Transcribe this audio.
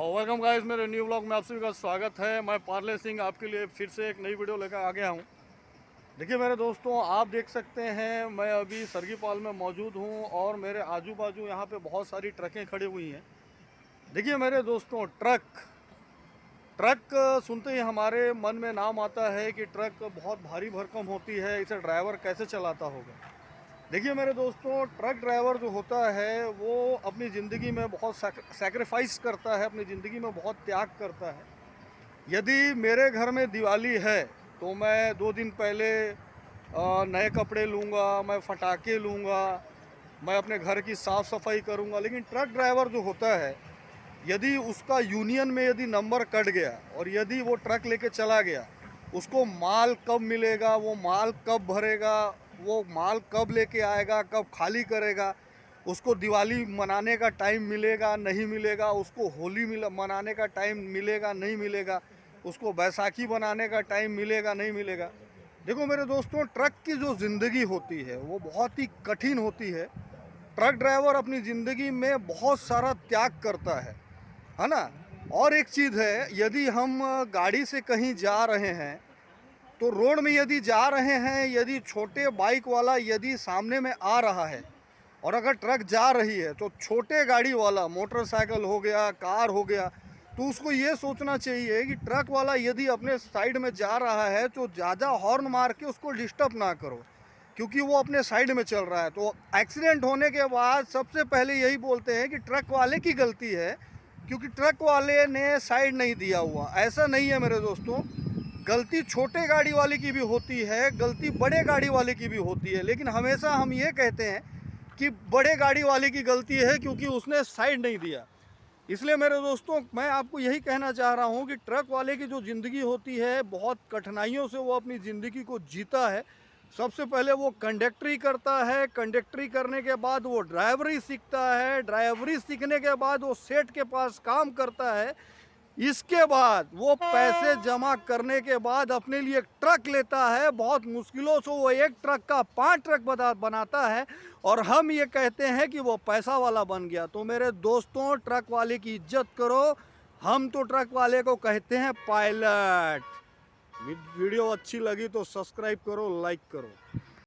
Welcome guys, मेरे new blog में आप सभी का स्वागत है। मैं पार्ले सिंह आपके लिए फिर से एक नई वीडियो लेकर आ गया हूँ। देखिए मेरे दोस्तों, आप देख सकते हैं मैं अभी सरगीपाल में मौजूद हूँ और मेरे आजू बाजू यहाँ पे बहुत सारी ट्रकें खड़ी हुई हैं। देखिए मेरे दोस्तों, ट्रक सुनते ही हमारे मन में नाम आता है कि ट्रक बहुत भारी भरकम होती है, इसे ड्राइवर कैसे चलाता होगा। देखिए मेरे दोस्तों, ट्रक ड्राइवर जो होता है वो अपनी ज़िंदगी में बहुत सैक्रिफाइस करता है, अपनी ज़िंदगी में बहुत त्याग करता है। यदि मेरे घर में दिवाली है तो मैं 2 दिन पहले नए कपड़े लूँगा, मैं पटाखे लूँगा, मैं अपने घर की साफ़ सफाई करूँगा। लेकिन ट्रक ड्राइवर जो होता है, यदि उसका यूनियन में यदि नंबर कट गया और यदि वो ट्रक लेके चला गया, उसको माल कब मिलेगा, वो माल कब भरेगा, वो माल कब लेके आएगा, कब खाली करेगा, उसको दिवाली मनाने का टाइम मिलेगा नहीं मिलेगा, उसको होली मनाने का टाइम मिलेगा नहीं मिलेगा, उसको बैसाखी मनाने का टाइम मिलेगा नहीं मिलेगा। देखो मेरे दोस्तों, ट्रक की जो ज़िंदगी होती है वो बहुत ही कठिन होती है। ट्रक ड्राइवर अपनी ज़िंदगी में बहुत सारा त्याग करता है ना। और एक चीज़ है, यदि हम गाड़ी से कहीं जा रहे हैं तो रोड में यदि जा रहे हैं, यदि छोटे बाइक वाला यदि सामने में आ रहा है और अगर ट्रक जा रही है तो छोटे गाड़ी वाला, मोटरसाइकिल हो गया, कार हो गया, तो उसको ये सोचना चाहिए कि ट्रक वाला यदि अपने साइड में जा रहा है तो ज़्यादा हॉर्न मार के उसको डिस्टर्ब ना करो, क्योंकि वो अपने साइड में चल रहा है। तो एक्सीडेंट होने के बाद सबसे पहले यही बोलते हैं कि ट्रक वाले की गलती है, क्योंकि ट्रक वाले ने साइड नहीं दिया हुआ। ऐसा नहीं है मेरे दोस्तों, गलती छोटे गाड़ी वाले की भी होती है, गलती बड़े गाड़ी वाले की भी होती है, लेकिन हमेशा हम ये कहते हैं कि बड़े गाड़ी वाले की गलती है क्योंकि उसने साइड नहीं दिया। इसलिए मेरे दोस्तों, मैं आपको यही कहना चाह रहा हूँ कि ट्रक वाले की जो ज़िंदगी होती है, बहुत कठिनाइयों से वो अपनी ज़िंदगी को जीता है। सबसे पहले वो कंडक्टरी करता है, कंडक्टरी करने के बाद वो ड्राइवरी सीखता है, ड्राइवरी सीखने के बाद वो सेठ के पास काम करता है। इसके बाद वो पैसे जमा करने के बाद अपने लिए ट्रक लेता है। बहुत मुश्किलों से वो एक ट्रक का 5 ट्रक बनाता है और हम ये कहते हैं कि वो पैसा वाला बन गया। तो मेरे दोस्तों, ट्रक वाले की इज्जत करो। हम तो ट्रक वाले को कहते हैं पायलट। वीडियो अच्छी लगी तो सब्सक्राइब करो, लाइक करो।